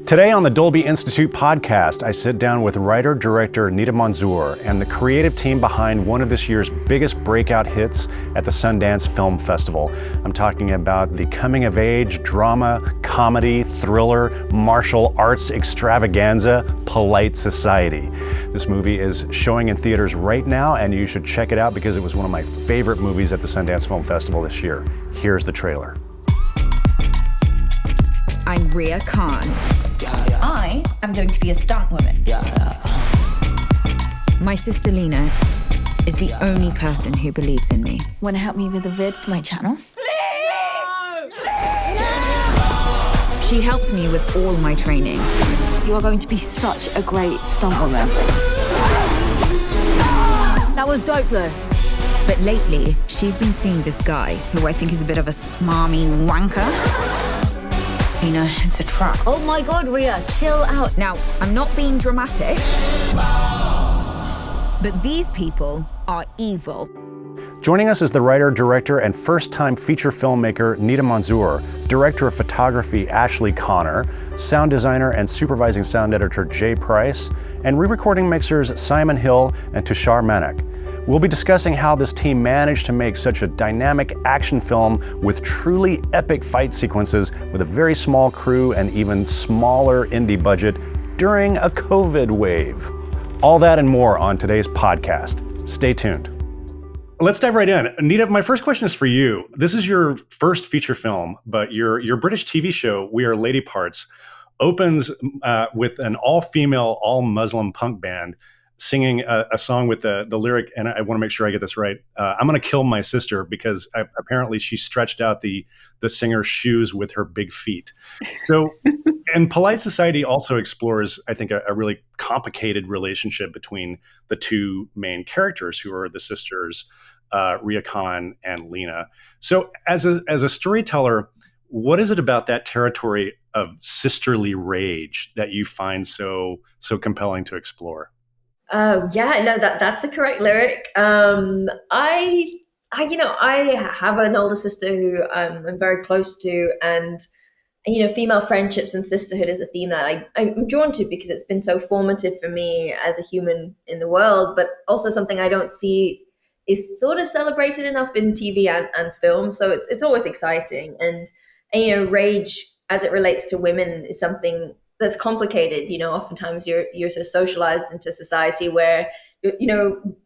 Today on the Dolby Institute podcast, I sit down with writer-director Nida Manzoor and the creative team behind one of this year's biggest breakout hits at the Sundance Film Festival. I'm talking about the coming-of-age drama, comedy, thriller, martial arts extravaganza, Polite Society. This movie is showing in theaters right now, and you should check it out because it was one of my favorite movies at the Sundance Film Festival this year. Here's the trailer. I'm Rhea Khan. I am going to be a stunt woman. My sister Lena is the only person who believes in me. Want to help me with a vid for my channel? She helps me with all my training. You are going to be such a great stunt woman. That was dope though. But lately, she's been seeing this guy who I think is a bit of a smarmy wanker. You know, it's a trap. Oh my God, Rhea, chill out. Now, I'm not being dramatic, but these people are evil. Joining us is the writer, director, and first-time feature filmmaker Nida Manzoor, director of photography Ashley Connor, sound designer and supervising sound editor Jay Price, and re-recording mixers Simon Hill and Tushar Manek. We'll be discussing how this team managed to make such a dynamic action film with truly epic fight sequences with a very small crew and even smaller indie budget during a COVID wave. All that and more on today's podcast. Stay tuned. Let's dive right in. Nida, my first question is for you. This is your first feature film, but your British TV show, We Are Lady Parts, opens with an all-female, all-Muslim punk band singing a song with the lyric, and I want to make sure I get this right. I'm going to kill my sister because apparently she stretched out the singer's shoes with her big feet. So, and Polite Society also explores, I think, a really complicated relationship between the two main characters, who are the sisters, Rhea Khan and Lena. So, as a storyteller, what is it about that territory of sisterly rage that you find so compelling to explore? That's the correct lyric. I have an older sister who I'm very close to, and female friendships and sisterhood is a theme that I'm drawn to because it's been so formative for me as a human in the world, but also something I don't see is sort of celebrated enough in TV and film. So it's always exciting, and rage as it relates to women is something that's complicated. Oftentimes you're so socialized into society where,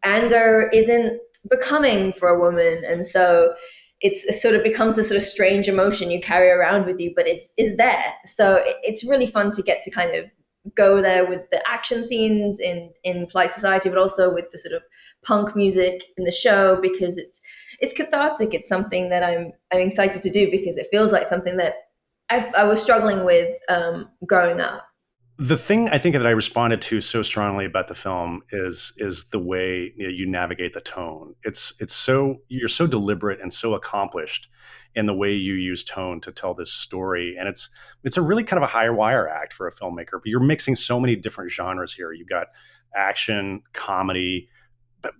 anger isn't becoming for a woman. And so it sort of becomes a sort of strange emotion you carry around with you, but is there. So it's really fun to get to kind of go there with the action scenes in Polite Society, but also with the sort of punk music in the show, because it's cathartic. It's something that I'm excited to do because it feels like something that I was struggling with growing up. The thing I think that I responded to so strongly about the film is the way you navigate the tone. You're so deliberate and so accomplished in the way you use tone to tell this story, and it's a really kind of a high wire act for a filmmaker. But you're mixing so many different genres here. You've got action, comedy,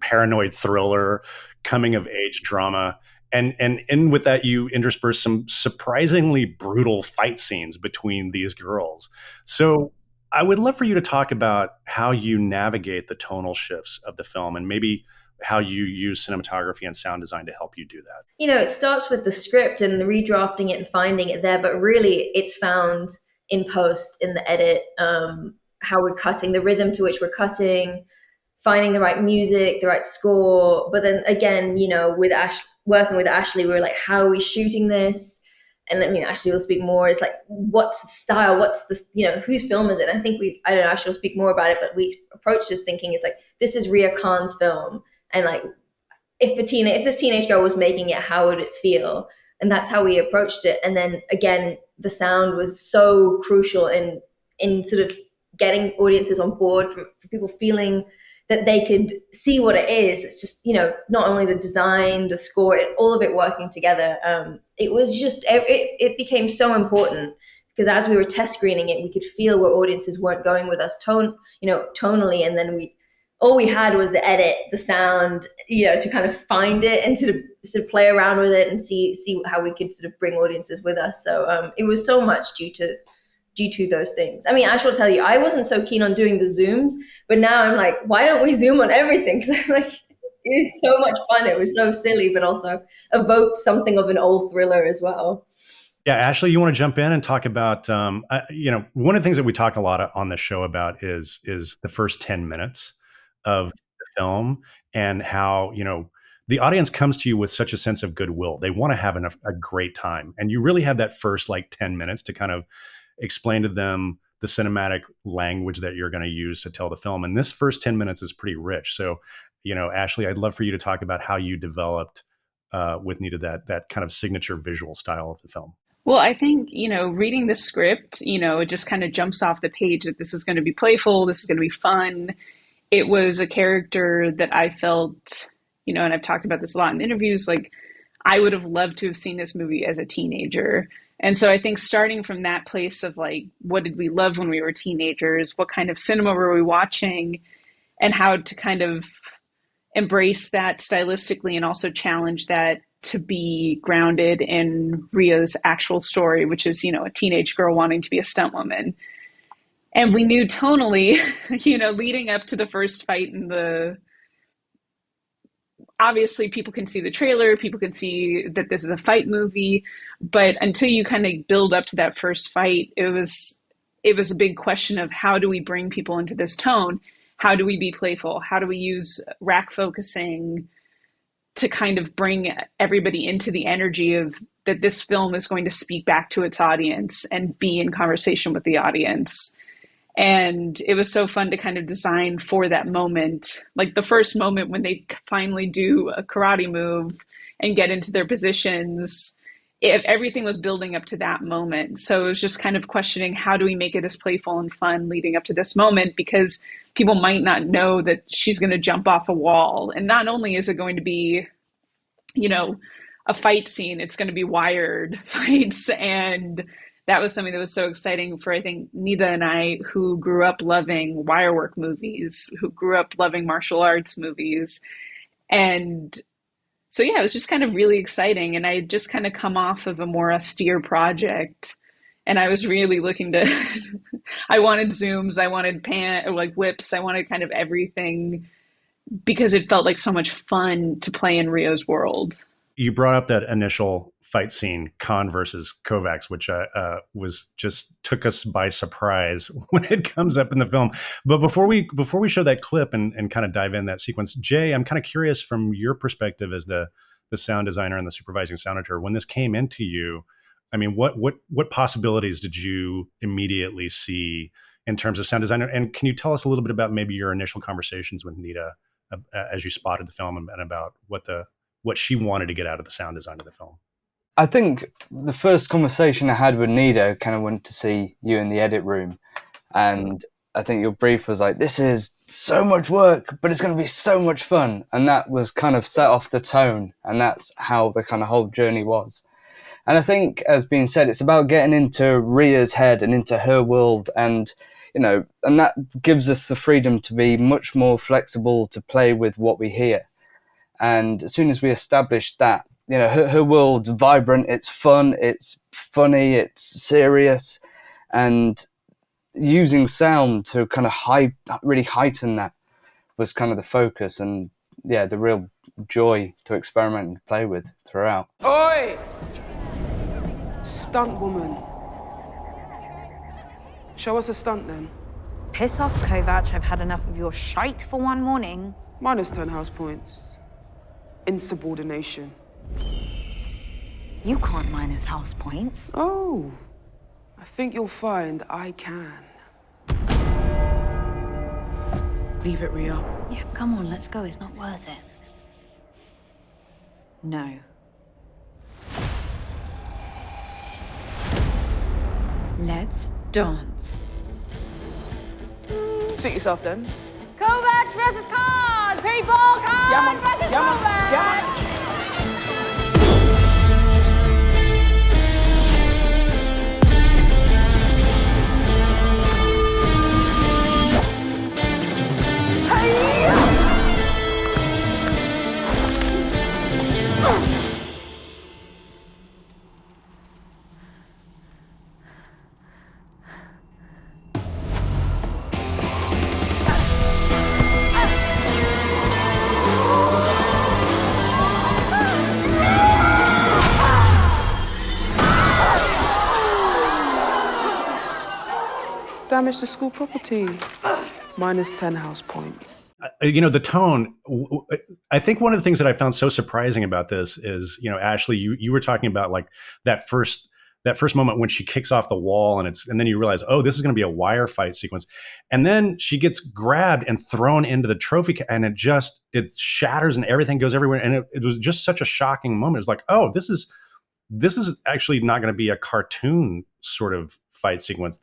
paranoid thriller, coming of age drama. And in with that, you intersperse some surprisingly brutal fight scenes between these girls. So I would love for you to talk about how you navigate the tonal shifts of the film and maybe how you use cinematography and sound design to help you do that. It starts with the script and redrafting it and finding it there, but really it's found in post, in the edit, how we're cutting, the rhythm to which we're cutting, finding the right music, the right score. But then again, with working with Ashley, we were like, how are we shooting this? And Ashley will speak more. It's like, what's the style? What's the, whose film is it? I think Ashley will speak more about it, but we approached this thinking it's like, this is Rhea Khan's film. And like, if this teenage girl was making it, how would it feel? And that's how we approached it. And then again, the sound was so crucial in sort of getting audiences on board, for people feeling that they could see what it is. It's just, not only the design, the score, all of it working together. It was just, it became so important because as we were test screening it, we could feel where audiences weren't going with us tonally. And then all we had was the edit, the sound, to kind of find it and sort of play around with it and see how we could sort of bring audiences with us. So it was so much due to due to those things. I mean, Ash will tell you, I wasn't so keen on doing the Zooms, but now I'm like, why don't we Zoom on everything? Because I'm like, it was so much fun. It was so silly, but also evoked something of an old thriller as well. Yeah, Ashley, you want to jump in and talk about, one of the things that we talk a lot on this show about is the first 10 minutes of the film, and how, the audience comes to you with such a sense of goodwill. They want to have a great time. And you really have that first 10 minutes to kind of explain to them the cinematic language that you're going to use to tell the film. And this first 10 minutes is pretty rich. So, Ashley, I'd love for you to talk about how you developed with Nita that kind of signature visual style of the film. Well, I think, reading the script, it just kind of jumps off the page that this is going to be playful, this is going to be fun. It was a character that I felt, and I've talked about this a lot in interviews, like I would have loved to have seen this movie as a teenager. And so I think starting from that place of like, what did we love when we were teenagers? What kind of cinema were we watching? And how to kind of embrace that stylistically and also challenge that to be grounded in Ria's actual story, which is, a teenage girl wanting to be a stunt woman. And we knew tonally, leading up to the first fight obviously people can see the trailer, people can see that this is a fight movie, but until you kind of build up to that first fight, it was a big question of how do we bring people into this tone? How do we be playful? How do we use rack focusing to kind of bring everybody into the energy of that this film is going to speak back to its audience and be in conversation with the audience? And it was so fun to kind of design for that moment. Like the first moment when they finally do a karate move and get into their positions, everything was building up to that moment. So it was just kind of questioning, how do we make it as playful and fun leading up to this moment? Because people might not know that she's going to jump off a wall. And not only is it going to be, a fight scene, it's going to be wired fights. And that was something that was so exciting for, I think, Nita and I, who grew up loving wirework movies, who grew up loving martial arts movies. And so, yeah, it was just kind of really exciting. And I had just kind of come off of a more austere project. And I was really looking to, I wanted zooms, I wanted whips, I wanted kind of everything, because it felt like so much fun to play in Rio's world. You brought up that initial fight scene, Khan versus Kovacs, which was just took us by surprise when it comes up in the film. But before we show that clip and kind of dive in that sequence, Jay, I'm kind of curious from your perspective as the sound designer and the supervising sound editor, when this came into you, I mean, what possibilities did you immediately see in terms of sound design? And can you tell us a little bit about maybe your initial conversations with Nita as you spotted the film and about what she wanted to get out of the sound design of the film? I think the first conversation I had with Nita kind of went to see you in the edit room. And I think your brief was like, this is so much work, but it's going to be so much fun. And that was kind of set off the tone. And that's how the kind of whole journey was. And I think, as being said, it's about getting into Ria's head and into her world. And, and that gives us the freedom to be much more flexible to play with what we hear. And as soon as we establish that, her world's vibrant, it's fun, it's funny, it's serious, and using sound to kind of really heighten that was kind of the focus and, yeah, the real joy to experiment and play with throughout. Oi! Stunt woman. Show us a stunt then. Piss off, Kovac. I've had enough of your shite for one morning. Minus 10 house points. Insubordination. You can't minus house points. Oh, I think you'll find I can. Leave it, Ria. Yeah, come on, let's go. It's not worth it. No. Let's dance. Suit yourself then. Kovac versus Khan! People, Khan versus Kovac! damage to school property. Minus 10 house points. The tone, I think one of the things that I found so surprising about this is, Ashley, you were talking about like that first moment when she kicks off the wall and then you realize, oh, this is going to be a wire fight sequence. And then she gets grabbed and thrown into the trophy and it shatters and everything goes everywhere. And it was just such a shocking moment. It was like, oh, this is actually not going to be a cartoon sort of fight sequence.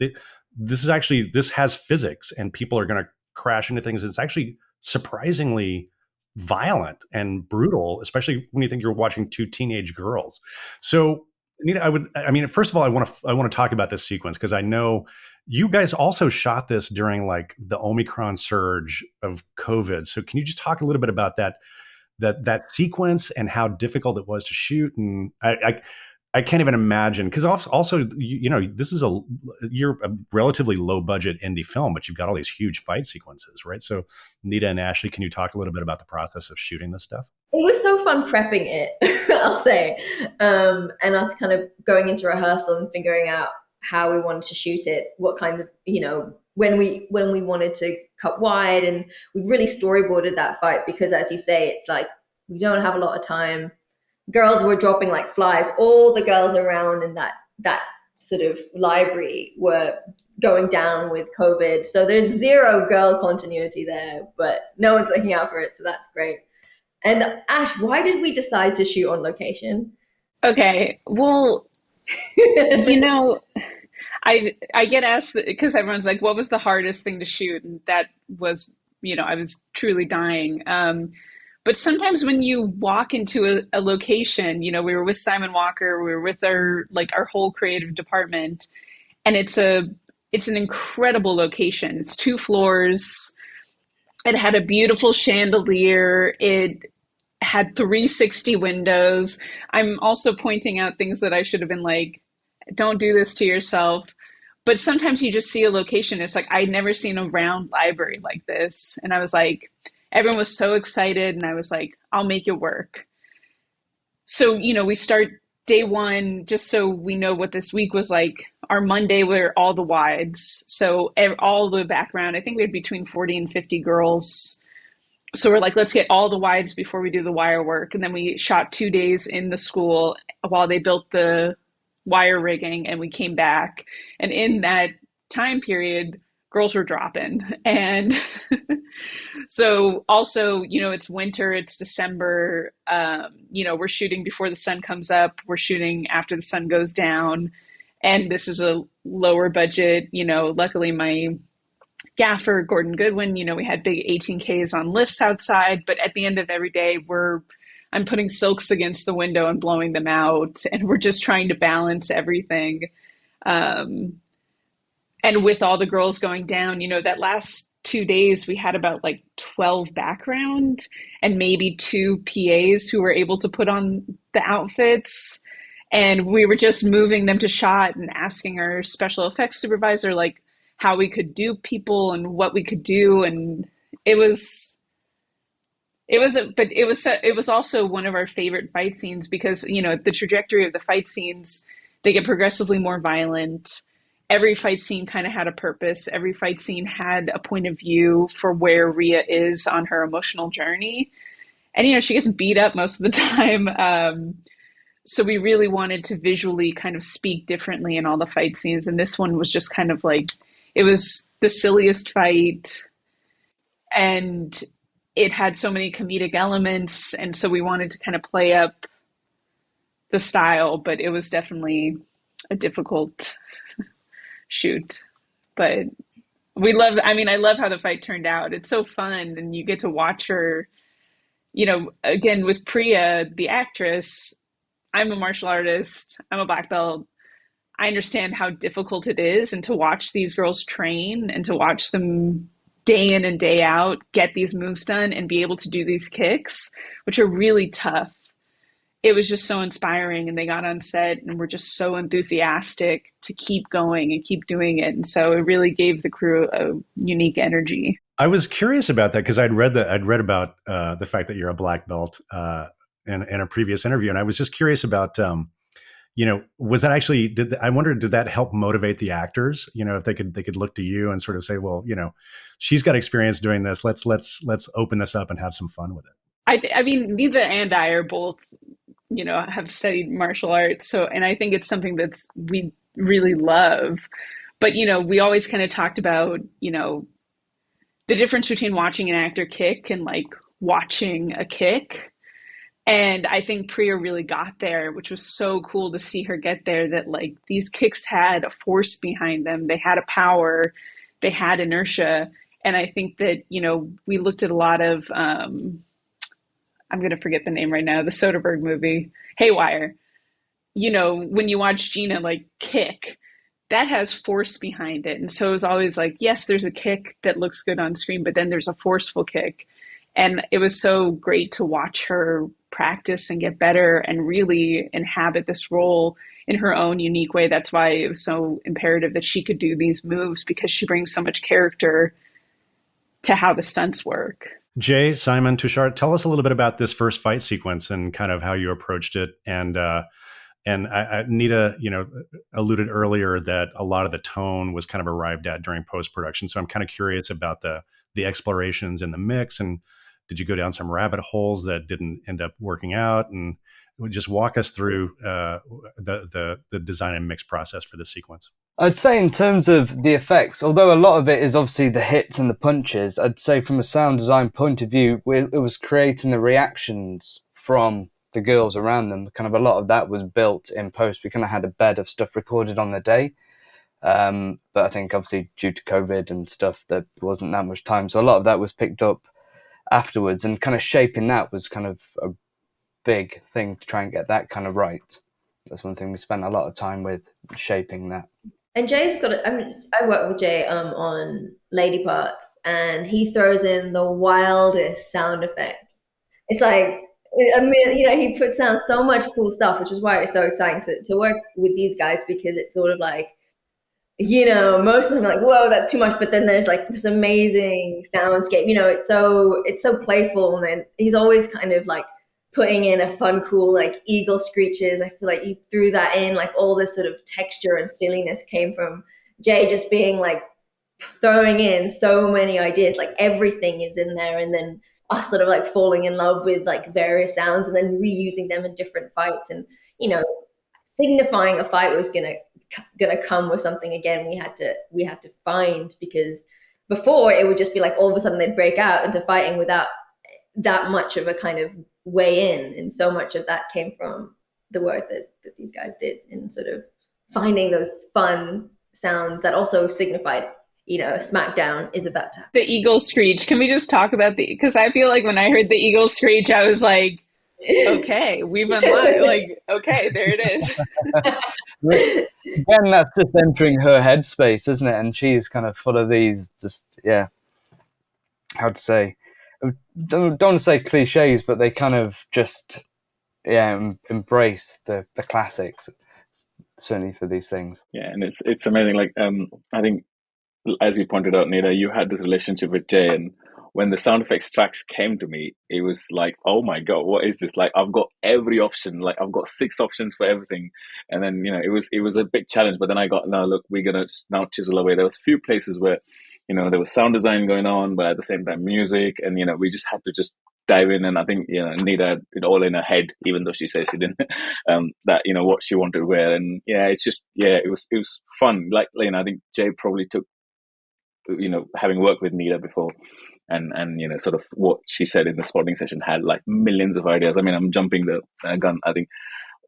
This has physics and people are going to crash into things. It's actually surprisingly violent and brutal, especially when you think you're watching two teenage girls. So, Anita, first of all, I want to talk about this sequence because I know you guys also shot this during like the Omicron surge of COVID. So can you just talk a little bit about that sequence and how difficult it was to shoot? And I can't even imagine because also you're a relatively low budget indie film, but you've got all these huge fight sequences, right? So Nita and Ashley, can you talk a little bit about the process of shooting this stuff? It was so fun prepping it, I'll say, and us kind of going into rehearsal and figuring out how we wanted to shoot it, what kind of, when we wanted to cut wide, and we really storyboarded that fight because, as you say, it's like we don't have a lot of time. Girls were dropping like flies. All the girls around in that sort of library were going down with COVID. So there's zero girl continuity there, but no one's looking out for it. So that's great. And Ash, why did we decide to shoot on location? Okay, well, I get asked because everyone's like, what was the hardest thing to shoot? And that was, I was truly dying. But sometimes when you walk into a location, we were with Simon Walker, we were with our whole creative department, and it's an incredible location. It's 2 floors. It had a beautiful chandelier. It had 360 windows. I'm also pointing out things that I should have been like, don't do this to yourself. But sometimes you just see a location. It's like, I'd never seen a round library like this. And I was like, everyone was so excited. And I was like, I'll make it work. So, we start day one, just so we know what this week was like. Our Monday were all the wides. So all the background, I think we had between 40 and 50 girls. So we're like, let's get all the wides before we do the wire work. And then we shot 2 days in the school while they built the wire rigging, and we came back. And in that time period, girls were dropping. And so also, it's winter, it's December, we're shooting before the sun comes up, we're shooting after the sun goes down. And this is a lower budget, luckily my gaffer, Gordon Goodwin, we had big 18Ks on lifts outside, but at the end of every day, I'm putting silks against the window and blowing them out. And we're just trying to balance everything. And with all the girls going down, that last 2 days, we had about like 12 background and maybe 2 PAs who were able to put on the outfits. And we were just moving them to shot and asking our special effects supervisor, like, how we could do people and what we could do. And it was also one of our favorite fight scenes because, the trajectory of the fight scenes, they get progressively more violent. Every fight scene kind of had a purpose. Every fight scene had a point of view for where Rhea is on her emotional journey. And, she gets beat up most of the time. So we really wanted to visually kind of speak differently in all the fight scenes. And this one was just kind of like, it was the silliest fight. And it had so many comedic elements. And so we wanted to kind of play up the style, but it was definitely a difficult shoot. But I love how the fight turned out. It's so fun. And you get to watch her, again, with Priya, the actress. I'm a martial artist. I'm a black belt. I understand how difficult it is, and to watch these girls train and to watch them day in and day out get these moves done and be able to do these kicks, which are really tough. It was just so inspiring, and they got on set and were just so enthusiastic to keep going and keep doing it. And so it really gave the crew a unique energy. I was curious about that because I'd read about the fact that you're a black belt in a previous interview, and I was just curious about was that actually, I wonder, did that help motivate the actors? If they could look to you and sort of say, well, she's got experience doing this. Let's open this up and have some fun with it. I mean, Nita and I are both, have studied martial arts. So, and I think it's something we really love. But, we always kind of talked about, the difference between watching an actor kick and like watching a kick. And I think Priya really got there, which was so cool to see her get there, that like these kicks had a force behind them. They had a power, they had inertia. And I think that, we looked at a lot of, I'm going to forget the name right now, the Soderbergh movie, Haywire. When you watch Gina like kick, that has force behind it. And so it's always like, yes, there's a kick that looks good on screen, but then there's a forceful kick. And it was so great to watch her practice and get better and really inhabit this role in her own unique way. That's why it was so imperative that she could do these moves, because she brings so much character to how the stunts work. Jay, Simon, Tushar, tell us a little bit about this first fight sequence and kind of how you approached it. And Nita, alluded earlier that a lot of the tone was kind of arrived at during post-production. So I'm kind of curious about the explorations in the mix, and did you go down some rabbit holes that didn't end up working out? And just walk us through the design and mix process for this sequence. I'd say in terms of the effects, although a lot of it is obviously the hits and the punches, I'd say from a sound design point of view, it was creating the reactions from the girls around them. Kind of a lot of that was built in post. We kind of had a bed of stuff recorded on the day. But I think obviously due to COVID and stuff, there wasn't that much time. So a lot of that was picked up afterwards, and kind of shaping that was kind of a big thing to try and get that kind of right. That's one thing we spent a lot of time with, shaping that. And Jay's got I work with Jay on Lady Parts, and he throws in the wildest sound effects. It's like, he puts down so much cool stuff, which is why it's so exciting to work with these guys, because it's sort of like, most of them are like, whoa, that's too much. But then there's like this amazing soundscape, it's so playful. And then he's always kind of like putting in a fun, cool, like eagle screeches. I feel like you threw that in, like all this sort of texture and silliness came from Jay just being like throwing in so many ideas, like everything is in there. And then us sort of like falling in love with like various sounds and then reusing them in different fights. And, signifying a fight was gonna come with something again we had to find, because before it would just be like all of a sudden they'd break out into fighting without that much of a kind of way in, and so much of that came from the work that these guys did in sort of finding those fun sounds that also signified SmackDown is about to happen. The eagle screech, can we just talk about because I feel like when I heard the eagle screech I was like, okay, we've unlocked, like, okay, there it is. Again, that's just entering her headspace, isn't it? And she's kind of full of these, how to say, don't want to say cliches, but they kind of just, embrace the classics, certainly for these things. Yeah, and it's amazing. Like, I think, as you pointed out, Nita, you had this relationship with Jay, and when the sound effects tracks came to me, it was like, oh my God, what is this? Like, I've got every option. Like, I've got 6 options for everything. And then, it was a big challenge. But then I got, no, look, we're going to now chisel away. There was a few places where, there was sound design going on, but at the same time, music. And, we just had to just dive in. And I think, Nita had it all in her head, even though she says she didn't, that, what she wanted to wear. And it was fun. Like, I think Jay probably took, having worked with Nita before, and sort of what she said in the spotting session, had like millions of ideas. I mean, I'm jumping the gun, I think,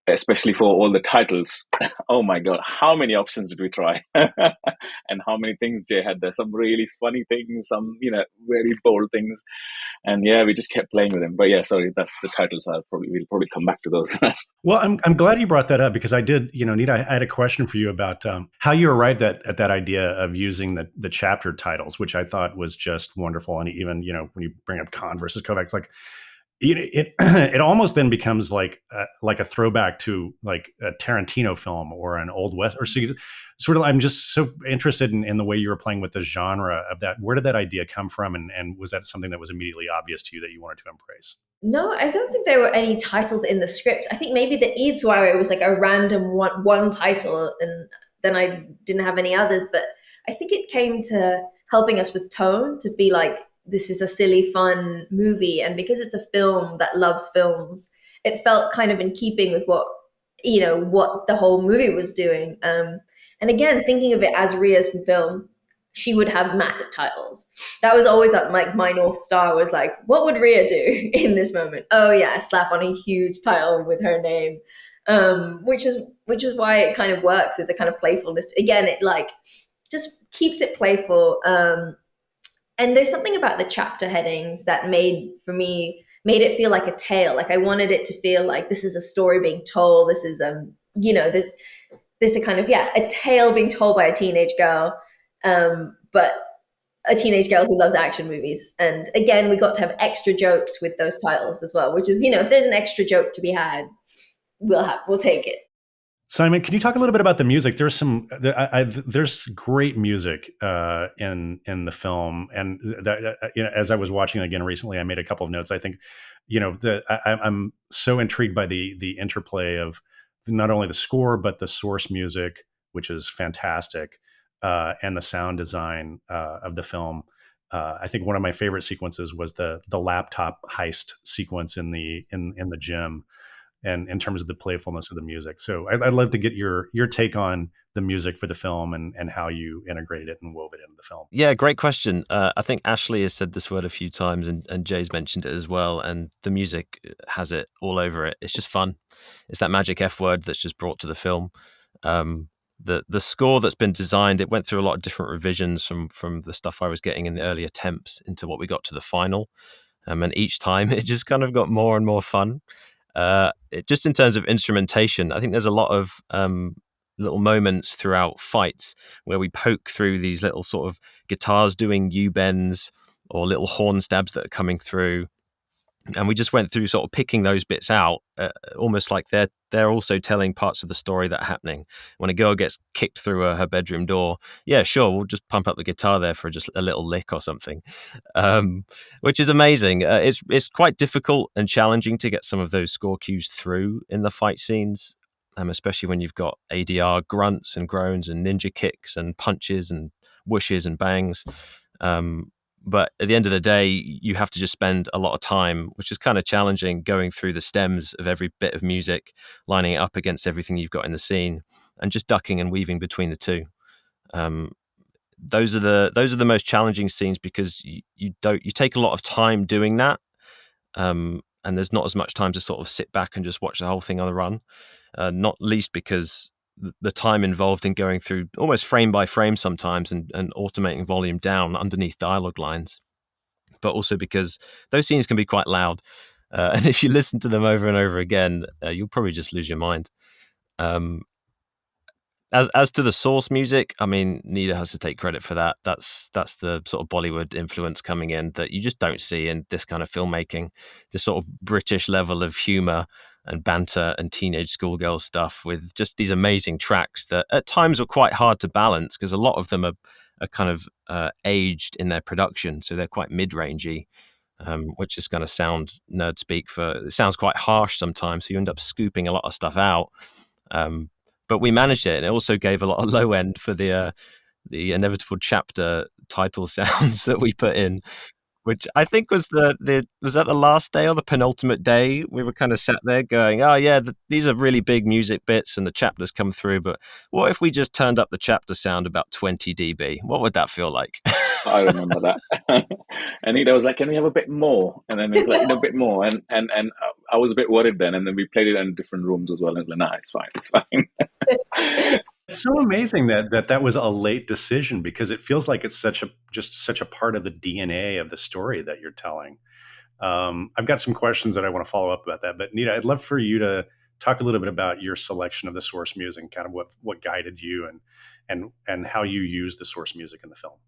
especially for all the titles. Oh my God, how many options did we try? And how many things Jay had there? Some really funny things, some, very bold things. And we just kept playing with him. But sorry, that's the titles. We'll probably come back to those. Well, I'm glad you brought that up, because I did, Nita, I had a question for you about how you arrived at that idea of using the chapter titles, which I thought was just wonderful. And even, when you bring up Khan versus Kovacs, like, it almost then becomes like a throwback to like a Tarantino film or an old west, or so sort of. I'm just so interested in the way you were playing with the genre of that. Where did that idea come from, and was that something that was immediately obvious to you that you wanted to embrace? No, I don't think there were any titles in the script. I think maybe the Eads Wire was like a random one title, and then I didn't have any others. But I think it came to helping us with tone, to be like, this is a silly, fun movie. And because it's a film that loves films, it felt kind of in keeping with what the whole movie was doing. And again, thinking of it as Ria's film, she would have massive titles. That was always like my North Star, was like, what would Ria do in this moment? Oh yeah, slap on a huge title with her name. Which is why it kind of works as a kind of playfulness. Again, it like just keeps it playful. And there's something about the chapter headings that made it feel like a tale. Like I wanted it to feel like this is a story being told. This is there's a kind of a tale being told by a teenage girl, but a teenage girl who loves action movies. And again, we got to have extra jokes with those titles as well, which is, if there's an extra joke to be had, we'll take it. Simon, can you talk a little bit about the music? There's great music in the film, and that, as I was watching again recently, I made a couple of notes. I think, I'm so intrigued by the interplay of not only the score but the source music, which is fantastic, and the sound design of the film. I think one of my favorite sequences was the laptop heist sequence in the gym. And in terms of the playfulness of the music. So I'd love to get your take on the music for the film and how you integrated it and wove it into the film. Yeah, great question. I think Ashley has said this word a few times, and Jay's mentioned it as well. And the music has it all over it. It's just fun. It's that magic F word that's just brought to the film. The score that's been designed, it went through a lot of different revisions from the stuff I was getting in the early attempts into what we got to the final. And each time it just kind of got more and more fun. Just in terms of instrumentation, I think there's a lot of little moments throughout fights where we poke through these little sort of guitars doing U-bends or little horn stabs that are coming through. And we just went through sort of picking those bits out, almost like they're also telling parts of the story that are happening. When a girl gets kicked through her bedroom door, yeah, sure, we'll just pump up the guitar there for just a little lick or something, which is amazing. It's quite difficult and challenging to get some of those score cues through in the fight scenes, especially when you've got ADR grunts and groans and ninja kicks and punches and whooshes and bangs. But at the end of the day, you have to just spend a lot of time, which is kind of challenging, going through the stems of every bit of music, lining it up against everything you've got in the scene, and just ducking and weaving between the two. Those are the most challenging scenes because you take a lot of time doing that, and there's not as much time to sort of sit back and just watch the whole thing on the run. Not least because the time involved in going through almost frame by frame sometimes and automating volume down underneath dialogue lines, but also because those scenes can be quite loud. And if you listen to them over and over again, you'll probably just lose your mind. As to the source music, I mean, Nida has to take credit for that. That's the sort of Bollywood influence coming in that you just don't see in this kind of filmmaking. This sort of British level of humor and banter and teenage schoolgirl stuff with just these amazing tracks that at times are quite hard to balance because a lot of them are kind of aged in their production. So they're quite mid-rangey, which is going to sound nerd speak for, it sounds quite harsh sometimes. So you end up scooping a lot of stuff out. But we managed it, and it also gave a lot of low end for the inevitable chapter title sounds that we put in, which I think was was that the last day or the penultimate day? We were kind of sat there going, oh yeah, these are really big music bits and the chapters come through, but what if we just turned up the chapter sound about 20 dB? What would that feel like? I remember that. And Nida was like, can we have a bit more? And then he was like, a bit more. And I was a bit worried then. And then we played it in different rooms as well. And like, nah, it's fine. It's so amazing that was a late decision because it feels like it's such a part of the DNA of the story that you're telling. I've got some questions that I want to follow up about that, but Nida, I'd love for you to talk a little bit about your selection of the source music, and kind of what guided you and how you use the source music in the film.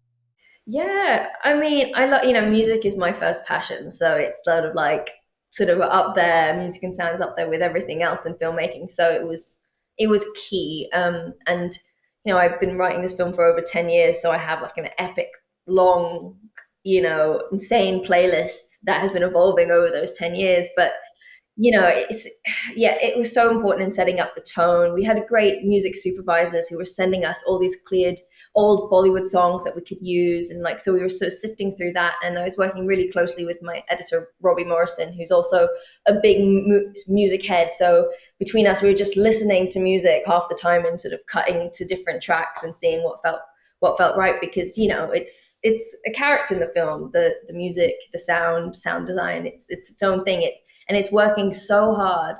Yeah, I mean, I love, music is my first passion. So it's sort of like sort of up there. Music and sound is up there with everything else in filmmaking. So it was key. And I've been writing this film for over 10 years, so I have like an epic, long, insane playlist that has been evolving over those 10 years. But it was so important in setting up the tone. We had great music supervisors who were sending us all these cleared old Bollywood songs that we could use, and so we were sort of sifting through that. And I was working really closely with my editor Robbie Morrison, who's also a big music head. So between us, we were just listening to music half the time and sort of cutting to different tracks and seeing what felt right, because it's a character in the film. The music, the sound design, it's its own thing. And it's working so hard.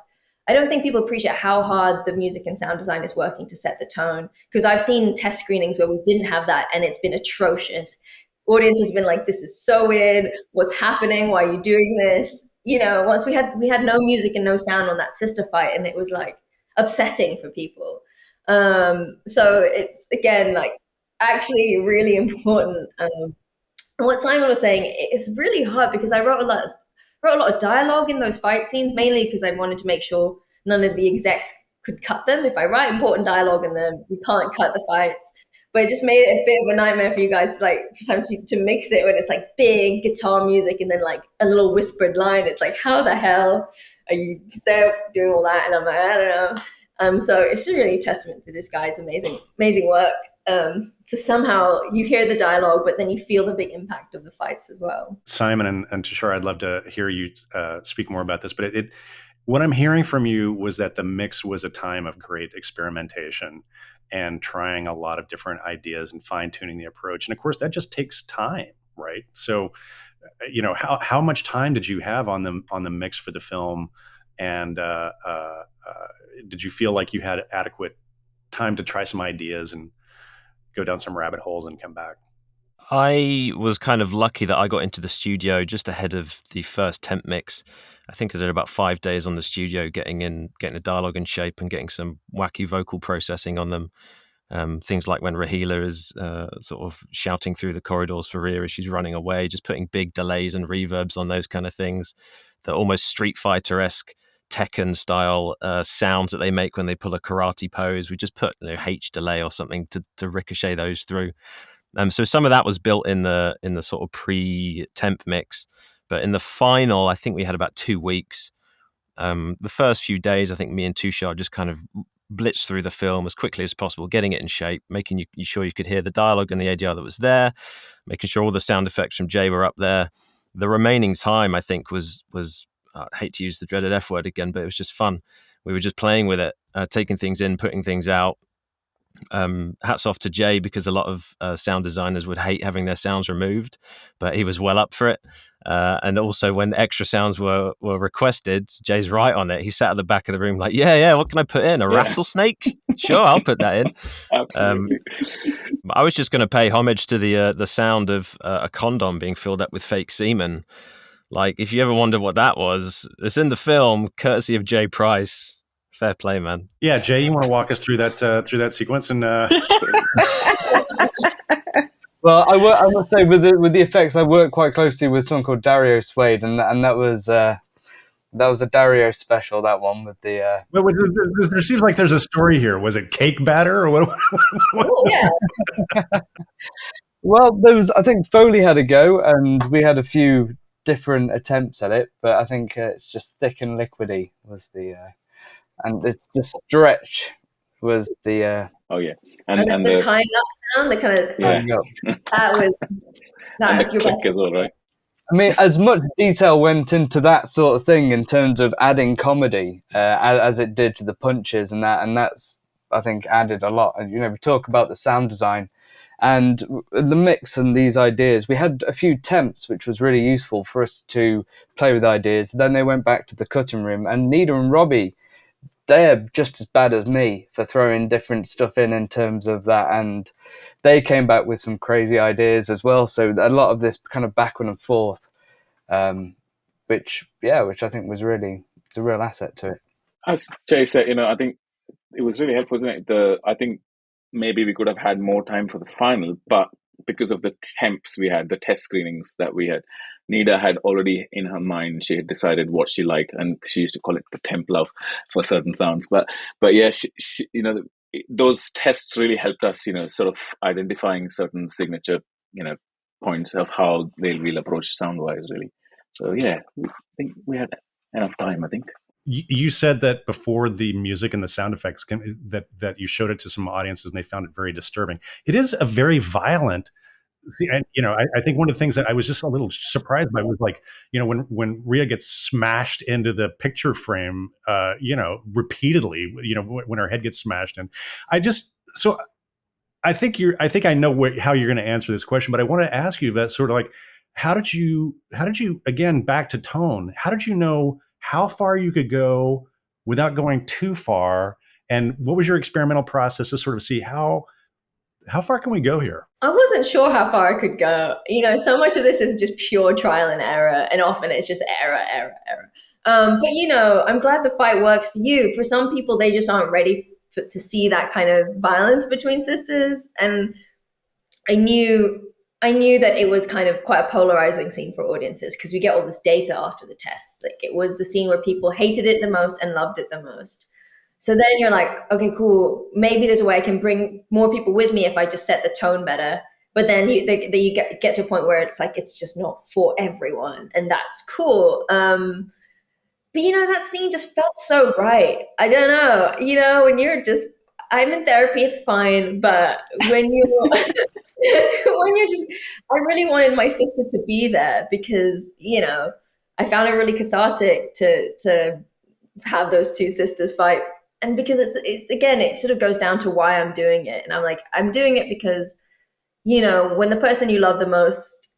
I don't think people appreciate how hard the music and sound design is working to set the tone, because I've seen test screenings where we didn't have that and it's been atrocious. Audience has been like, this is so weird. What's happening? Why are you doing this? Once we had no music and no sound on that sister fight, and it was like upsetting for people. So it's, again, like actually really important. And what Simon was saying, it's really hard because I wrote a lot of dialogue in those fight scenes, mainly because I wanted to make sure none of the execs could cut them. If I write important dialogue in them, you can't cut the fights. But it just made it a bit of a nightmare for you guys to mix it when it's like big guitar music and then like a little whispered line. It's like, how the hell are you just there doing all that? And I'm like, I don't know. So it's just really a testament to this guy's amazing work. So somehow you hear the dialogue, but then you feel the big impact of the fights as well. Simon and Tushar, I'd love to hear you speak more about this, but what I'm hearing from you was that the mix was a time of great experimentation and trying a lot of different ideas and fine-tuning the approach. And of course, that just takes time, right? So, how much time did you have on the mix for the film? And did you feel like you had adequate time to try some ideas and go down some rabbit holes and come back? I was kind of lucky that I got into the studio just ahead of the first temp mix. I think I did about 5 days on the studio, getting the dialogue in shape and getting some wacky vocal processing on them. Things like when Rahila is sort of shouting through the corridors for Rhea as she's running away, just putting big delays and reverbs on those kind of things. The almost Street Fighter-esque Tekken style sounds that they make when they pull a karate pose. We just put H delay or something to ricochet those through. So some of that was built in the sort of pre-temp mix, but in the final, I think we had about 2 weeks. The first few days, I think me and Tushar just kind of blitzed through the film as quickly as possible, getting it in shape, making you sure you could hear the dialogue and the ADR that was there, making sure all the sound effects from Jay were up there. The remaining time, I think, was I hate to use the dreaded F word again, but it was just fun. We were just playing with it, taking things in, putting things out. Hats off to Jay, because a lot of sound designers would hate having their sounds removed, but he was well up for it. And also when extra sounds were requested, Jay's right on it. He sat at the back of the room like, yeah, what can I put in? A rattlesnake? Sure, I'll put that in. Absolutely. I was just going to pay homage to the sound of a condom being filled up with fake semen. Like, if you ever wonder what that was, it's in the film, courtesy of Jay Price. Fair play, man. Yeah, Jay, you want to walk us through that sequence? And well, I must say with the effects, I worked quite closely with someone called Dario Suede, and that was a Dario special. That one with the. Well, there seems like there's a story here. Was it cake batter or what? Oh, yeah. Well, I think Foley had a go, and we had a few different attempts at it, but I think it's just thick and liquidy was the. And it's the stretch was the oh yeah, and the tying up sound, the kind of that was your best as well, right? I mean, as much detail went into that sort of thing in terms of adding comedy as it did to the punches, and that's I think added a lot. And we talk about the sound design and the mix and these ideas. We had a few temps, which was really useful for us to play with ideas. Then they went back to the cutting room, and Nida and Robbie, they're just as bad as me for throwing different stuff in terms of that, and they came back with some crazy ideas as well. So a lot of this kind of backward and forth, which I think was it's a real asset to it. As Jay said, I think it was really helpful, isn't it? I think maybe we could have had more time for the final, but because of the temps we had, the test screenings that we had, Nida had already in her mind, she had decided what she liked, and she used to call it the temp love for certain sounds. But yeah, she those tests really helped us, sort of identifying certain signature, points of how we'll approach sound-wise, really. So yeah, I think we had enough time, I think. You said that before the music and the sound effects that you showed it to some audiences and they found it very disturbing. It is a very violent. And I think one of the things that I was just a little surprised by was like, when Rhea gets smashed into the picture frame, repeatedly, when her head gets smashed in. I think I know how you're going to answer this question, but I want to ask you about sort of like, how did you again, back to tone? How did you know how far you could go without going too far? And what was your experimental process to sort of see how far can we go here? I wasn't sure how far I could go. So much of this is just pure trial and error, and often it's just error. But I'm glad the fight works for you. For some people, they just aren't ready to see that kind of violence between sisters. And I knew that it was kind of quite a polarizing scene for audiences, because we get all this data after the tests. Like, it was the scene where people hated it the most and loved it the most. So then you're like, okay, cool. Maybe there's a way I can bring more people with me if I just set the tone better. But then you get to a point where it's like, it's just not for everyone. And that's cool. But that scene just felt so right. I don't know, when you're just, I'm in therapy, it's fine. But when you're I really wanted my sister to be there, because, I found it really cathartic to have those two sisters fight. And because it's again, it sort of goes down to why I'm doing it. And I'm like, I'm doing it because, when the person you love the most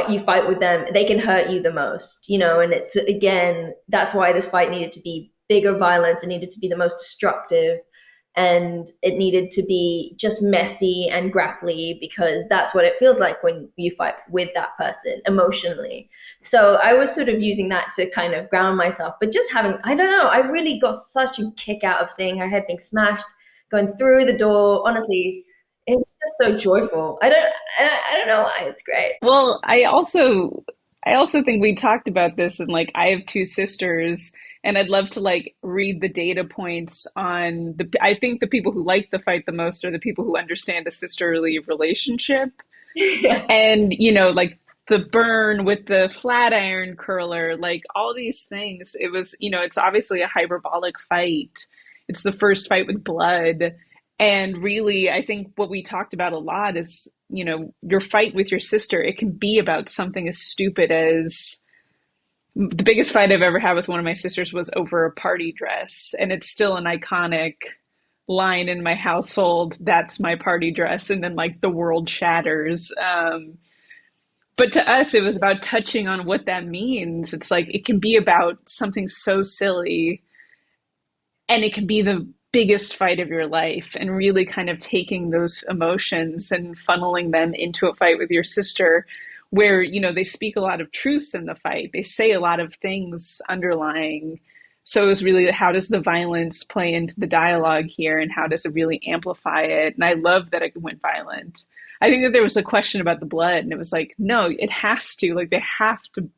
you fight with them, they can hurt you the most, and it's, again, that's why this fight needed to be bigger violence. It needed to be the most destructive, and it needed to be just messy and grapply, because that's what it feels like when you fight with that person emotionally. So I was sort of using that to kind of ground myself, but just having, I don't know, I really got such a kick out of seeing her head being smashed, going through the door. Honestly, it's just so joyful. I don't know why. It's great. Well, I also think we talked about this, and like, I have two sisters, and I'd love to read the data points on I think the people who like the fight the most are the people who understand a sisterly relationship. And, the burn with the flat iron curler, all these things. It was, it's obviously a hyperbolic fight. It's the first fight with blood. And really, I think what we talked about a lot is, your fight with your sister, it can be about something as stupid as, the biggest fight I've ever had with one of my sisters was over a party dress. And it's still an iconic line in my household. That's my party dress. And then the world shatters. But to us, it was about touching on what that means. It's like, it can be about something so silly, and it can be the biggest fight of your life, and really kind of taking those emotions and funneling them into a fight with your sister, where, they speak a lot of truths in the fight. They say a lot of things underlying. So it was really, how does the violence play into the dialogue here, and how does it really amplify it? And I love that it went violent. I think that there was a question about the blood, and it was like, no, it has to, they have to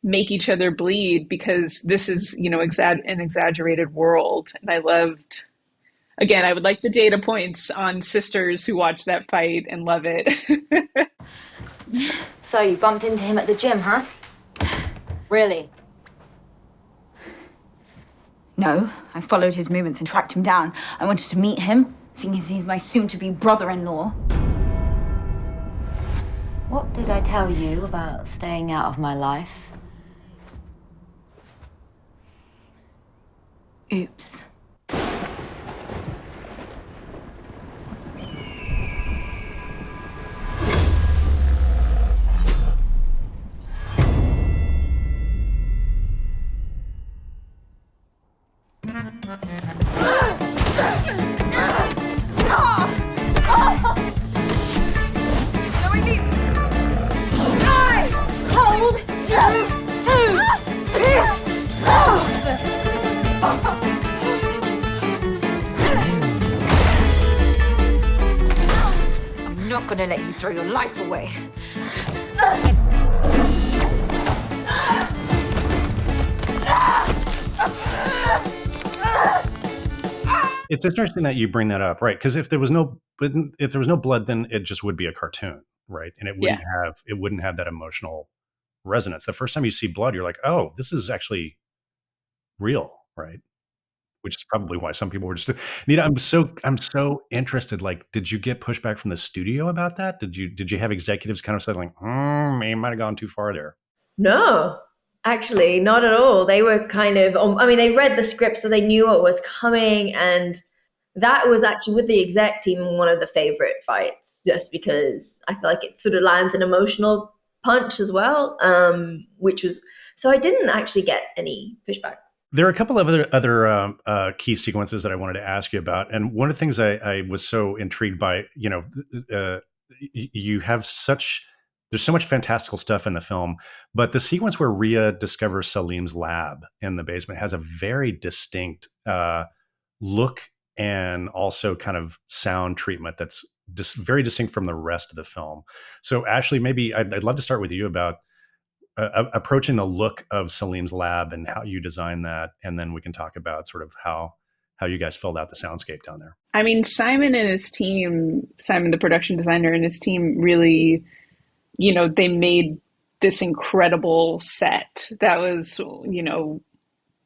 make each other bleed, because this is, an exaggerated world. And I loved, again, I would like the data points on sisters who watch that fight and love it. So you bumped into him at the gym, huh? Really? No, I followed his movements and tracked him down. I wanted to meet him, seeing as he's my soon-to-be brother-in-law. What did I tell you about staying out of my life? Oops. gonna let you throw your life away. It's interesting that you bring that up, right? Because if there was no blood, then it just would be a cartoon, right? And it wouldn't have that emotional resonance. The first time you see blood, you're like, oh, this is actually real, right? Which is probably why some people were just. Nita, I'm so interested. Like, did you get pushback from the studio about that? Did you have executives kind of say like, you might have gone too far there? No, actually, not at all. They were kind of, I mean, they read the script, so they knew what was coming. And that was actually with the exec team one of the favorite fights, just because I feel like it sort of lands an emotional punch as well, so I didn't actually get any pushback. There are a couple of other key sequences that I wanted to ask you about. And one of the things I was so intrigued by, you have there's so much fantastical stuff in the film, but the sequence where Rhea discovers Salim's lab in the basement has a very distinct look and also kind of sound treatment that's very distinct from the rest of the film. So Ashley, maybe I'd love to start with you about approaching the look of Salim's lab and how you designed that. And then we can talk about sort of how you guys filled out the soundscape down there. I mean, Simon and his team, Simon, the production designer, and his team really, they made this incredible set. That was,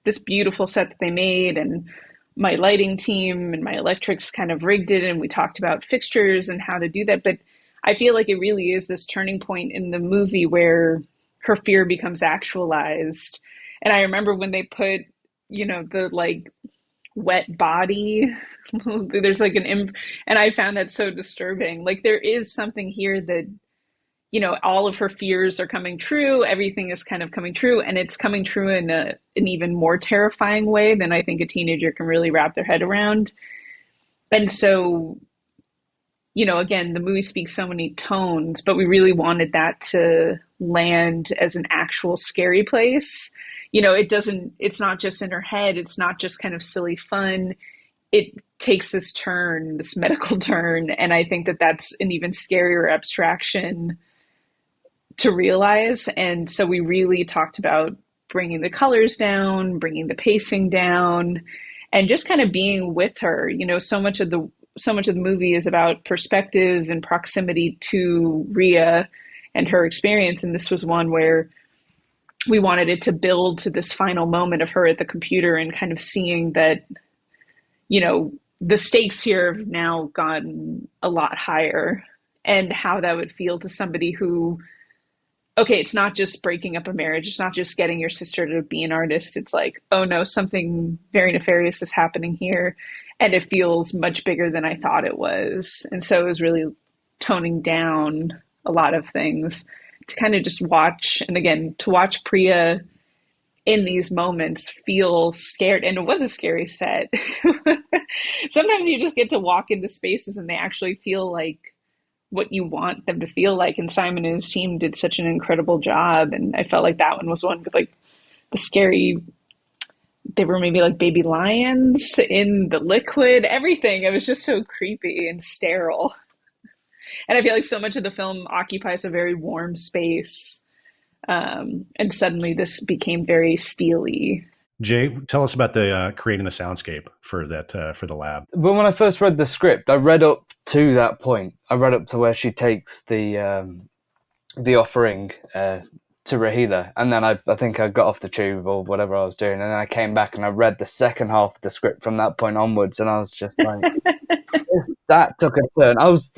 this beautiful set that they made. And my lighting team and my electrics kind of rigged it. And we talked about fixtures and how to do that. But I feel like it really is this turning point in the movie where her fear becomes actualized. And I remember when they put, the like wet body, there's like and I found that so disturbing. Like there is something here that, all of her fears are coming true. Everything is kind of coming true, and it's coming true in an even more terrifying way than I think a teenager can really wrap their head around. And so, again, the movie speaks so many tones, but we really wanted that to land as an actual scary place. It's not just in her head. It's not just kind of silly fun. It takes this turn, this medical turn. And I think that that's an even scarier abstraction to realize. And so we really talked about bringing the colors down, bringing the pacing down, and just kind of being with her. So much of the movie is about perspective and proximity to Rhea and her experience. And this was one where we wanted it to build to this final moment of her at the computer and kind of seeing that, the stakes here have now gotten a lot higher, and how that would feel to somebody who, okay, it's not just breaking up a marriage. It's not just getting your sister to be an artist. It's like, oh no, something very nefarious is happening here. And it feels much bigger than I thought it was. And so it was really toning down a lot of things to kind of just watch. And again, to watch Priya in these moments feel scared. And it was a scary set. Sometimes you just get to walk into spaces and they actually feel like what you want them to feel like. And Simon and his team did such an incredible job. And I felt like that one was one with like the scary, they were maybe like baby lions in the liquid, everything. It was just so creepy and sterile. And I feel like so much of the film occupies a very warm space. And suddenly this became very steely. Jay, tell us about the creating the soundscape for the lab. But when I first read the script, I read up to that point. I read up to where she takes the offering to Rahila, and then I think I got off the tube or whatever I was doing, and then I came back and I read the second half of the script from that point onwards, and I was just like, that took a turn. I was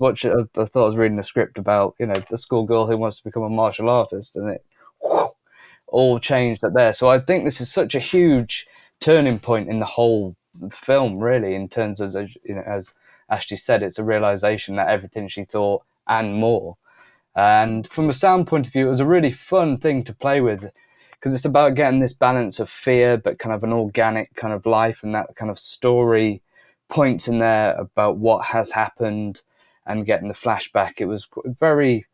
watching. I thought I was reading a script about the schoolgirl who wants to become a martial artist, and it all changed up there. So I think this is such a huge turning point in the whole film, really, in terms of, as Ashley said, it's a realization that everything she thought and more. And from a sound point of view, it was a really fun thing to play with, because it's about getting this balance of fear, but kind of an organic kind of life, and that kind of story points in there about what has happened and getting the flashback. It was very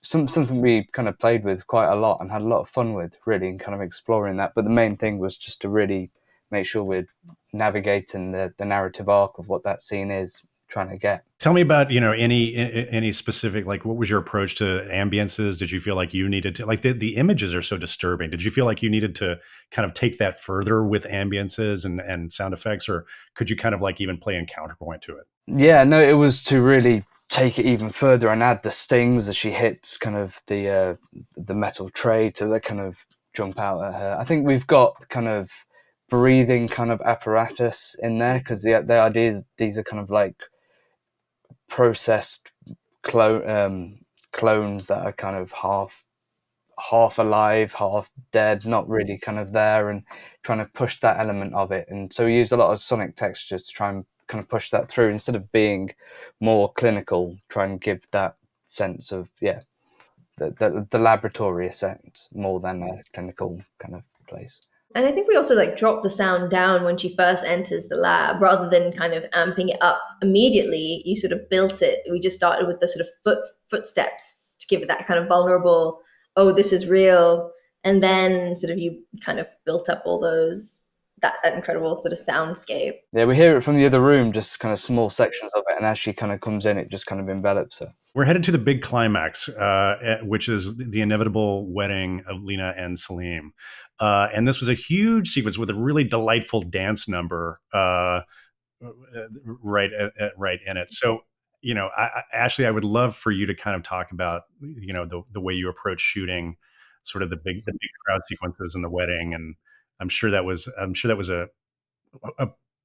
something we kind of played with quite a lot and had a lot of fun with, really, and kind of exploring that. But the main thing was just to really make sure we're navigating the narrative arc of what that scene is trying to get. Tell me about, any specific, like, what was your approach to ambiences? Did you feel like you needed to, like, the images are so disturbing. Did you feel like you needed to kind of take that further with ambiences and sound effects, or could you kind of like even play in counterpoint to it? Yeah, no, it was to really take it even further and add the stings as she hits kind of the metal tray to kind of jump out at her. I think we've got kind of breathing kind of apparatus in there, because the idea is these are kind of like processed clones that are kind of half alive, half dead, not really kind of there, and trying to push that element of it. And so we used a lot of sonic textures to try and kind of push that through, instead of being more clinical, try and give that sense of the laboratory sense more than a clinical kind of place. And I think we also like drop the sound down when she first enters the lab, rather than kind of amping it up immediately. You sort of built it. We just started with the sort of footsteps to give it that kind of vulnerable, oh, this is real. And then sort of you kind of built up all that incredible sort of soundscape. Yeah, we hear it from the other room, just kind of small sections of it. And as she kind of comes in, it just kind of envelops her. We're headed to the big climax, which is the inevitable wedding of Lena and Salim. And this was a huge sequence with a really delightful dance number right in it. So, Ashley, I would love for you to kind of talk about, the way you approach shooting sort of the big crowd sequences in the wedding. And I'm sure that was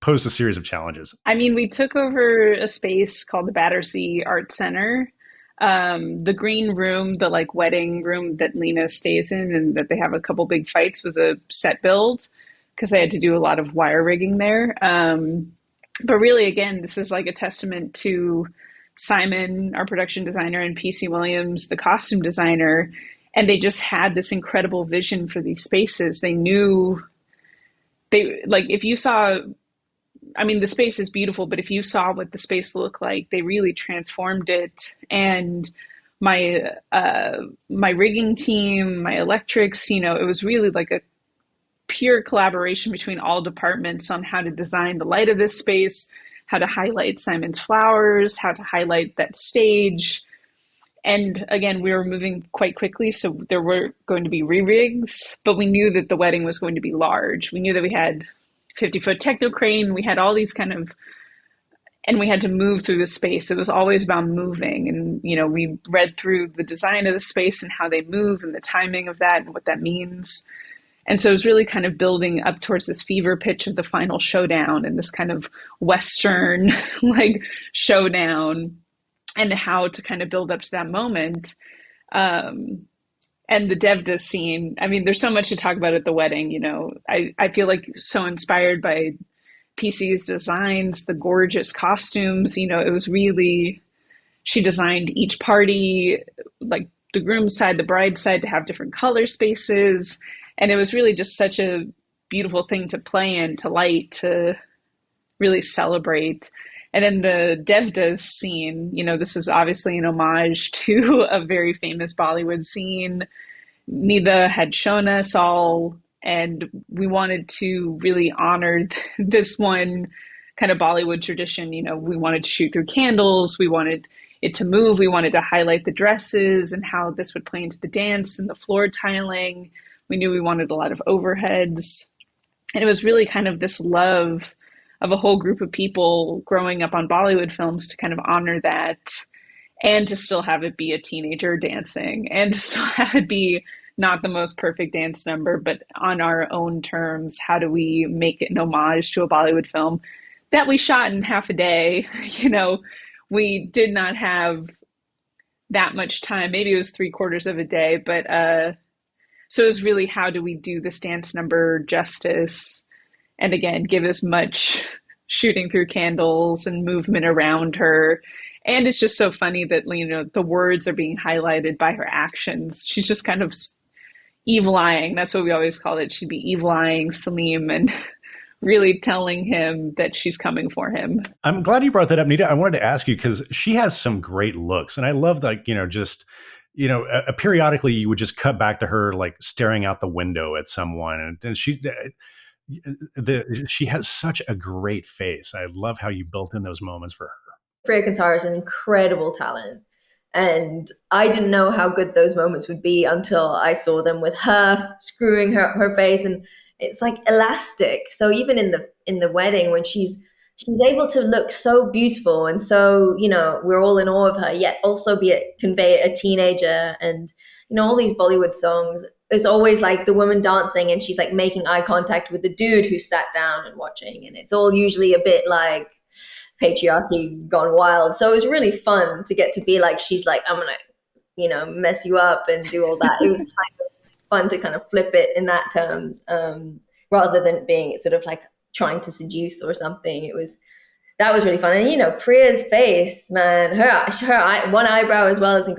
posed a series of challenges. I mean, we took over a space called the Battersea Art Center. The green room, the like wedding room that Lena stays in and that they have a couple big fights, was a set build because they had to do a lot of wire rigging there. But really, again, this is like a testament to Simon, our production designer, and PC Williams, the costume designer. And they just had this incredible vision for these spaces. They knew if you saw, I mean, the space is beautiful, but if you saw what the space looked like, they really transformed it. And my rigging team, my electrics, it was really like a pure collaboration between all departments on how to design the light of this space, how to highlight Simon's flowers, how to highlight that stage. And again, we were moving quite quickly, so there were going to be re-rigs, but we knew that the wedding was going to be large. We knew that we had 50-foot techno crane. We had all these and we had to move through the space. It was always about moving. And, we read through the design of the space and how they move and the timing of that and what that means. And so it was really kind of building up towards this fever pitch of the final showdown and this kind of Western showdown, and how to kind of build up to that moment. And the Devda scene, I mean, there's so much to talk about at the wedding. I feel like so inspired by PC's designs, the gorgeous costumes. It was really, she designed each party, like the groom's side, the bride's side, to have different color spaces. And it was really just such a beautiful thing to play in, to light, to really celebrate. And then the Devdas scene, this is obviously an homage to a very famous Bollywood scene. Nida had shown us all, and we wanted to really honor this one kind of Bollywood tradition. We wanted to shoot through candles. We wanted it to move. We wanted to highlight the dresses and how this would play into the dance and the floor tiling. We knew we wanted a lot of overheads. And it was really kind of this love of a whole group of people growing up on Bollywood films to kind of honor that, and to still have it be a teenager dancing, and to still have it be not the most perfect dance number, but on our own terms. How do we make it an homage to a Bollywood film that we shot in half a day? We did not have that much time. Maybe it was 3/4 of a day, but so it was really, how do we do this dance number justice? And again, give as much shooting through candles and movement around her. And it's just so funny that, the words are being highlighted by her actions. She's just kind of evil-eyeing. That's what we always called it. She'd be evil-eyeing Salim and really telling him that she's coming for him. I'm glad you brought that up, Nita. I wanted to ask you, because she has some great looks. And I love that, periodically you would just cut back to her, like staring out the window at someone. And she has such a great face. I love how you built in those moments for her. Priya Kansara is an incredible talent. And I didn't know how good those moments would be until I saw them with her screwing her face, and it's like elastic. So even in the wedding, when she's able to look so beautiful and so, we're all in awe of her, yet also convey a teenager. And all these Bollywood songs, it's always like the woman dancing and she's like making eye contact with the dude who sat down and watching, and it's all usually a bit like patriarchy gone wild. So it was really fun to get to be like, she's like, I'm gonna mess you up and do all that. It was kind of fun to kind of flip it in that terms, rather than being sort of like trying to seduce or something. That was really fun. And Priya's face, man, her one eyebrow as well as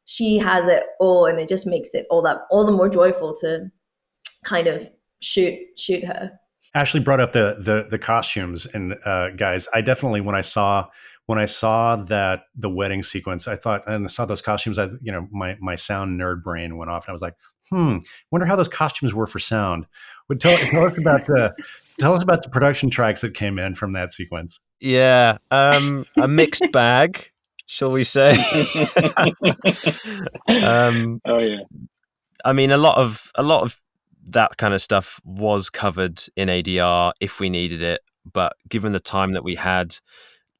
she has it all, and it just makes it all the more joyful to kind of shoot her. Ashley brought up the costumes, and guys, I definitely, when I saw that the wedding sequence, I thought, and I saw those costumes, my sound nerd brain went off, and I was like, wonder how those costumes were for sound. Tell us about the production tracks that came in from that sequence. Yeah, a mixed bag, shall we say? Oh yeah. I mean, a lot of that kind of stuff was covered in ADR if we needed it, but given the time that we had,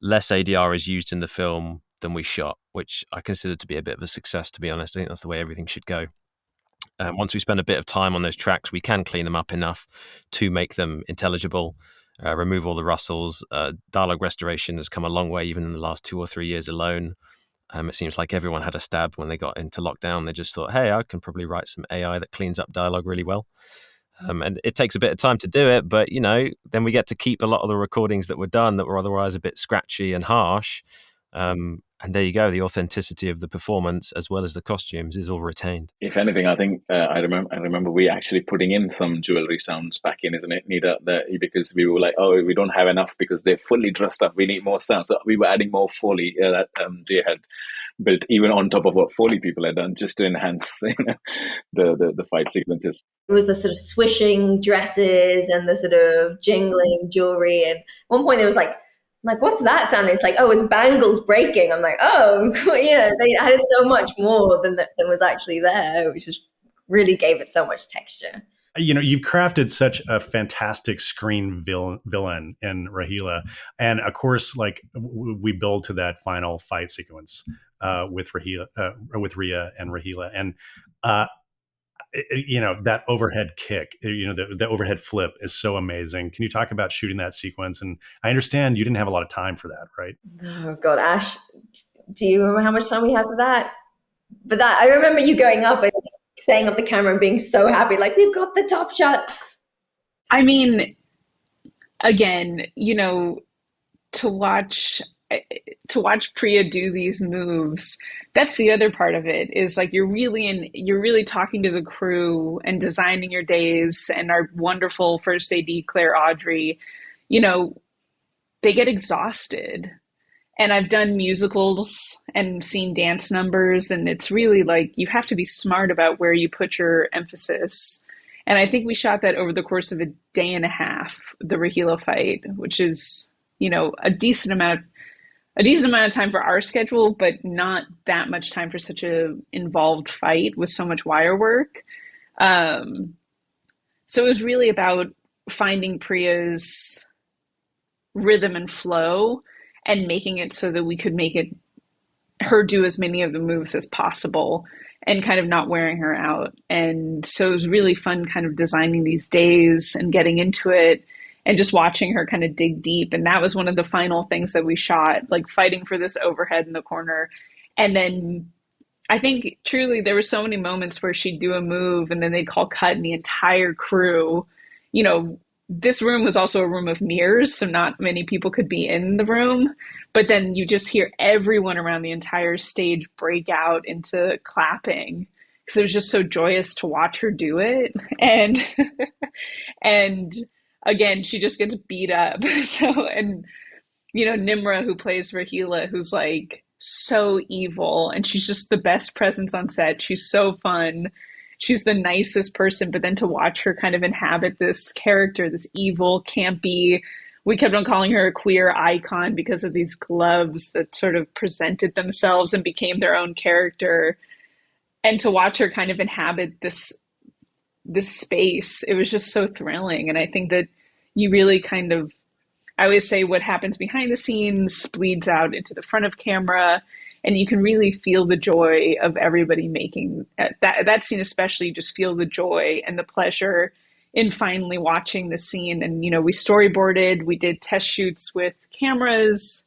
less ADR is used in the film than we shot, which I consider to be a bit of a success, to be honest. I think that's the way everything should go. Once we spend a bit of time on those tracks, we can clean them up enough to make them intelligible, remove all the rustles. Dialogue restoration has come a long way, even in the last 2 or 3 years alone. It seems like everyone had a stab when they got into lockdown. They just thought, hey, I can probably write some AI that cleans up dialogue really well. And it takes a bit of time to do it, but, then we get to keep a lot of the recordings that were done that were otherwise a bit scratchy and harsh. And there you go. The authenticity of the performance as well as the costumes is all retained. If anything, I think I remember we actually putting in some jewelry sounds back in, isn't it, Nida? Because we were like, oh, we don't have enough because they're fully dressed up. We need more sound. So we were adding more Foley that Jay had built, even on top of what Foley people had done, just to enhance the fight sequences. It was the sort of swishing dresses and the sort of jingling jewelry. And at one point there was like, I'm like, what's that sound? It's like, oh, it's bangles breaking. I'm like, oh, yeah, they added so much more than was actually there, which just really gave it so much texture. You've crafted such a fantastic screen villain in Rahila. And of course, like we build to that final fight sequence with Rhea and Rahila. And, that overhead kick, the overhead flip is so amazing. Can you talk about shooting that sequence? And I understand you didn't have a lot of time for that, right? Oh God, Ash, do you remember how much time we had for that? But I remember you going up and setting up the camera and being so happy, like, we've got the top shot. I mean, again, to watch Priya do these moves, that's the other part of it, is like you're really talking to the crew and designing your days. And our wonderful first AD, Claire Audrey, they get exhausted. And I've done musicals and seen dance numbers, and it's really like you have to be smart about where you put your emphasis. And I think we shot that over the course of a day and a half, the Rahila fight, which is, a decent amount of time for our schedule, but not that much time for such a involved fight with so much wire work. So it was really about finding Priya's rhythm and flow and making it so that we could make her do as many of the moves as possible and kind of not wearing her out. And so it was really fun kind of designing these days and getting into it and just watching her kind of dig deep. And that was one of the final things that we shot, like fighting for this overhead in the corner. And then I think truly there were so many moments where she'd do a move and then they'd call cut and the entire crew, this room was also a room of mirrors, so not many people could be in the room. But then you just hear everyone around the entire stage break out into clapping because it was just so joyous to watch her do it. And and again, she just gets beat up. So, and Nimra, who plays Rahila, who's like so evil, and she's just the best presence on set. She's so fun. She's the nicest person, but then to watch her kind of inhabit this character, this evil, campy, we kept on calling her a queer icon because of these gloves that sort of presented themselves and became their own character. And to watch her kind of inhabit this space, it was just so thrilling. And I think that you really kind of, I always say what happens behind the scenes bleeds out into the front of camera, and you can really feel the joy of everybody making that scene, especially. You just feel the joy and the pleasure in finally watching the scene. And, you know, we storyboarded, we did test shoots with cameras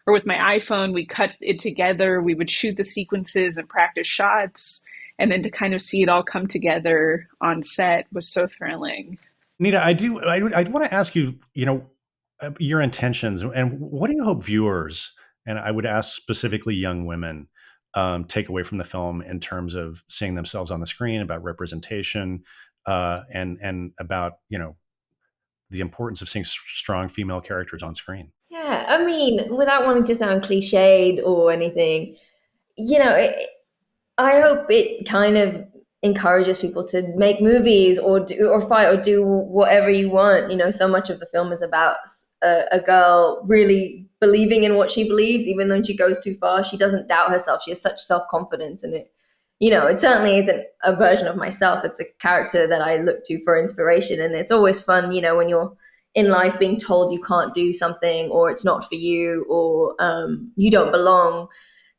or with my iPhone, we cut it together, we would shoot the sequences and practice shots. And then to kind of see it all come together on set was so thrilling. Nita, I want to ask you, you know, your intentions and what do you hope viewers, and I would ask specifically young women, take away from the film in terms of seeing themselves on the screen, about representation, and about, you know, the importance of seeing strong female characters on screen? Yeah, I mean, without wanting to sound cliched or anything, you know, I hope it kind of encourages people to make movies or fight or do whatever you want. You know, so much of the film is about a girl really believing in what she believes, even though she goes too far. She doesn't doubt herself. She has such self-confidence, and it certainly isn't a version of myself. It's a character that I look to for inspiration. And it's always fun, you know, when you're in life being told you can't do something or it's not for you or you don't belong,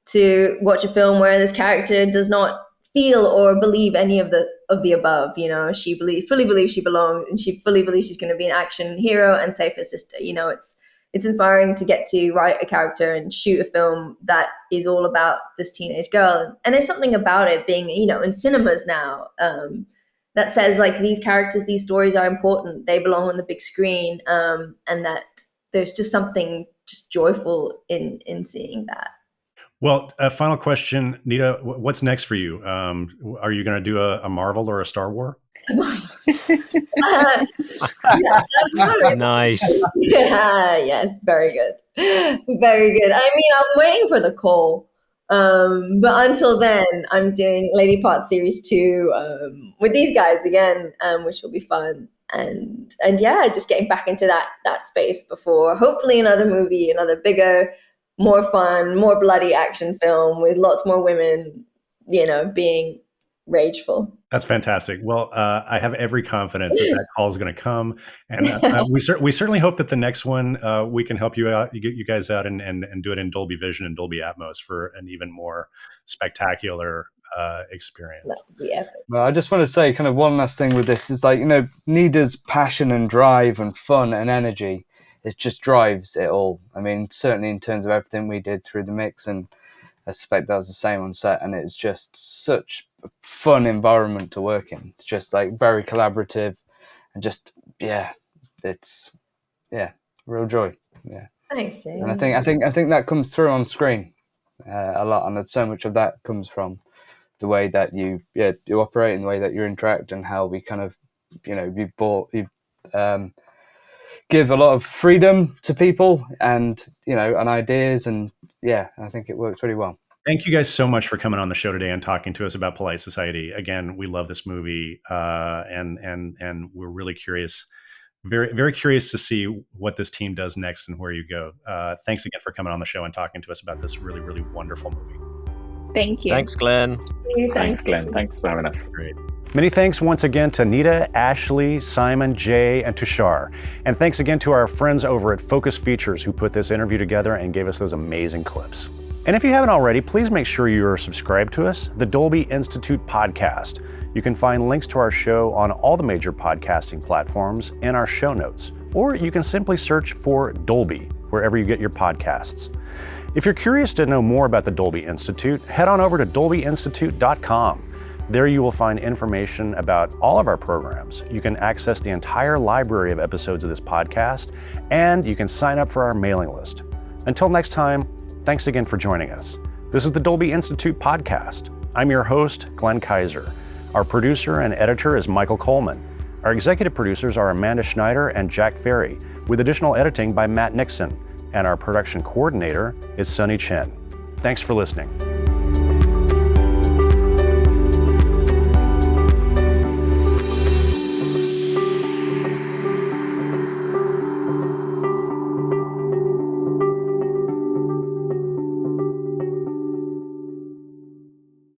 to watch a film where this character does not feel or believe any of the above. You know, she fully believes she belongs, and she fully believes she's going to be an action hero and save her sister. You know, it's inspiring to get to write a character and shoot a film that is all about this teenage girl. And there's something about it being, you know, in cinemas now, that says like these characters, these stories are important. They belong on the big screen, and that there's just something just joyful in seeing that. Well, a final question, Nita, what's next for you? Are you going to do a Marvel or a Star Wars? Nice. Yeah, yes, very good. Very good. I mean, I'm waiting for the call. But until then, I'm doing Lady Parts Series 2 with these guys again, which will be fun. And yeah, just getting back into that space before hopefully another movie, another bigger, more fun, more bloody action film with lots more women, you know, being rageful. That's fantastic. Well, I have every confidence that call is going to come, and we certainly hope that the next one we can help you out, you guys out, and do it in Dolby Vision and Dolby Atmos for an even more spectacular experience. Yeah. Well, I just want to say kind of one last thing with this is, like, you know, Nida's passion and drive and fun and energy, it just drives it all. I mean, certainly in terms of everything we did through the mix, and I suspect that was the same on set, and it's just such a fun environment to work in. It's just like very collaborative and just, it's real joy. Yeah. Thanks, Jay. And I think that comes through on screen a lot, and so much of that comes from the way that you operate and the way that you interact, and how we kind of, you know, give a lot of freedom to people, and, you know, and ideas, and I think it works really well. Thank you guys so much for coming on the show today and talking to us about Polite Society. Again, we love this movie, and we're really curious, very, very curious to see what this team does next and where you go. Thanks again for coming on the show and talking to us about this really, really wonderful movie. Thank you. Thanks, Glenn. Thanks, Glenn. Thanks for having us. Great. Many thanks once again to Nita, Ashley, Simon, Jay, and Tushar. And thanks again to our friends over at Focus Features who put this interview together and gave us those amazing clips. And if you haven't already, please make sure you're subscribed to us, the Dolby Institute podcast. You can find links to our show on all the major podcasting platforms in our show notes, or you can simply search for Dolby wherever you get your podcasts. If you're curious to know more about the Dolby Institute, head on over to dolbyinstitute.com. There you will find information about all of our programs. You can access the entire library of episodes of this podcast, and you can sign up for our mailing list. Until next time, thanks again for joining us. This is the Dolby Institute podcast. I'm your host, Glenn Kaiser. Our producer and editor is Michael Coleman. Our executive producers are Amanda Schneider and Jack Ferry, with additional editing by Matt Nixon. And our production coordinator is Sunny Chen. Thanks for listening.